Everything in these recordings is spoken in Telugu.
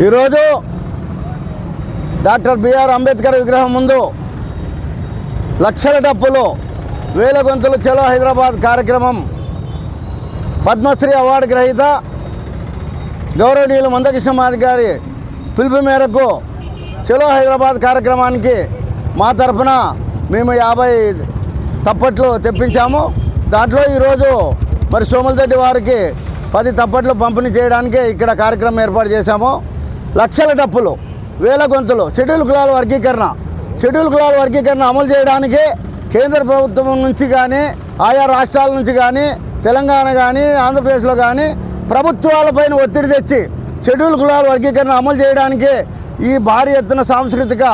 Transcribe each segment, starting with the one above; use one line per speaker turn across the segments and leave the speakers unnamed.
ఈరోజు డాక్టర్ బిఆర్ అంబేద్కర్ విగ్రహం ముందు లక్షల డప్పులు వేల గొంతులు చలో హైదరాబాద్ కార్యక్రమం పద్మశ్రీ అవార్డు గ్రహీత గౌరవనీయులు మందకృష్ణ మాదిగ గారి పిలుపు మేరకు చలో హైదరాబాద్ కార్యక్రమానికి మా తరఫున మేము 50 తప్పట్లు తెప్పించాము. దాంట్లో ఈరోజు మరి సోములరెడ్డి వారికి 10 తప్పట్లు పంపిణీ చేయడానికి ఇక్కడ కార్యక్రమం ఏర్పాటు చేశాము. లక్షల డప్పులు వేల గొంతులు షెడ్యూల్ కులాల వర్గీకరణ అమలు చేయడానికి కేంద్ర ప్రభుత్వం నుంచి కానీ ఆయా రాష్ట్రాల నుంచి కానీ తెలంగాణ కానీ ఆంధ్రప్రదేశ్లో కానీ ప్రభుత్వాలపైన ఒత్తిడి తెచ్చి షెడ్యూల్ కులాల వర్గీకరణ అమలు చేయడానికి ఈ భారీ ఎత్తున సాంస్కృతిక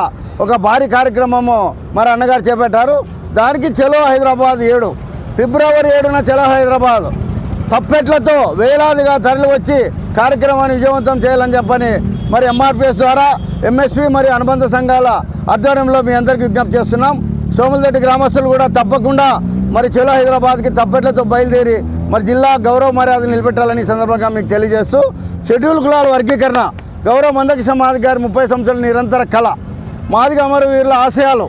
ఒక భారీ కార్యక్రమము మరి అన్నగారు చేపట్టారు. దానికి చలో హైదరాబాద్ 7 ఫిబ్రవరి 7న చలో హైదరాబాద్ తప్పెట్లతో వేలాదిగా తరలి వచ్చి కార్యక్రమాన్ని విజయవంతం చేయాలని చెప్పని మరి ఎంఆర్పిఎస్ ద్వారా ఎంఎస్పి మరియు అనుబంధ సంఘాల ఆధ్వర్యంలో మీ అందరికీ విజ్ఞప్తి చేస్తున్నాం. సోములరెడ్డి గ్రామస్తులు కూడా తప్పకుండా మరి చలో హైదరాబాద్కి తప్పెట్లతో బయలుదేరి మరి జిల్లా గౌరవ మర్యాద నిలబెట్టాలని సందర్భంగా మీకు తెలియజేస్తూ షెడ్యూల్ కులాల వర్గీకరణ గౌరవ మందకృష్ణ మాదిగ గారి 30 సంవత్సరాల నిరంతర కళ మాదిగ అమరవీరుల ఆశయాలు.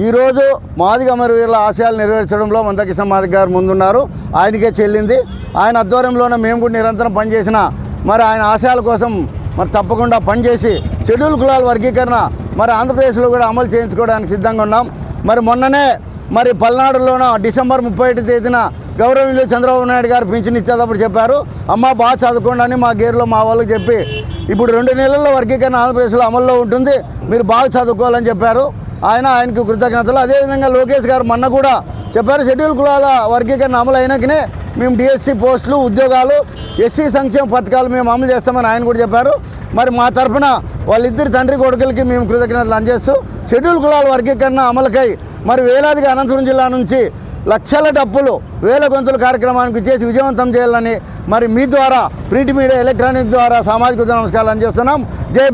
ఈరోజు మాదిగ అమరవీరుల ఆశయాలు నెరవేర్చడంలో మందకృష్ణ మాదిగ గారు ముందున్నారు. ఆయనకే చెల్లింది. ఆయన ఆధ్వర్యంలోనే మేము కూడా నిరంతరం పనిచేసిన మరి ఆయన ఆశయాల కోసం మరి తప్పకుండా పనిచేసి షెడ్యూల్ కులాల వర్గీకరణ మరి ఆంధ్రప్రదేశ్లో కూడా అమలు చేయించుకోవడానికి సిద్ధంగా ఉన్నాం. మరి మొన్ననే మరి పల్నాడులోన డిసెంబర్ 31 తేదీన గౌరవనీయులు చంద్రబాబు నాయుడు గారు పింఛన్ ఇచ్చేటప్పుడు చెప్పారు, అమ్మ బాగా చదువుకోండి అని మా గేరులో మా వాళ్ళకి చెప్పి ఇప్పుడు 2 నెలల్లో వర్గీకరణ ఆంధ్రప్రదేశ్లో అమల్లో ఉంటుంది, మీరు బాగా చదువుకోవాలని చెప్పారు. ఆయనకి కృతజ్ఞతలు. అదేవిధంగా లోకేష్ గారు మొన్న కూడా చెప్పారు, షెడ్యూల్ కులాల వర్గీకరణ అమలు అయినాకనే మేము డిఎస్సి పోస్టులు ఉద్యోగాలు ఎస్సీ సంక్షేమ పథకాలు మేము అమలు చేస్తామని ఆయన కూడా చెప్పారు. మరి మా తరఫున వాళ్ళిద్దరు తండ్రి కొడుకులకి మేము కృతజ్ఞతలు అందజేస్తూ షెడ్యూల్ కులాల వర్గీకరణ అమలుకై మరి వేలాదిగా అనంతపురం జిల్లా నుంచి లక్షల డప్పులు వేల గొంతుల కార్యక్రమానికి చేసి విజయవంతం చేయాలని మరి మీ ద్వారా ప్రింట్ మీడియా ఎలక్ట్రానిక్ ద్వారా సామాజిక నమస్కారాలు అందజేస్తున్నాం. జై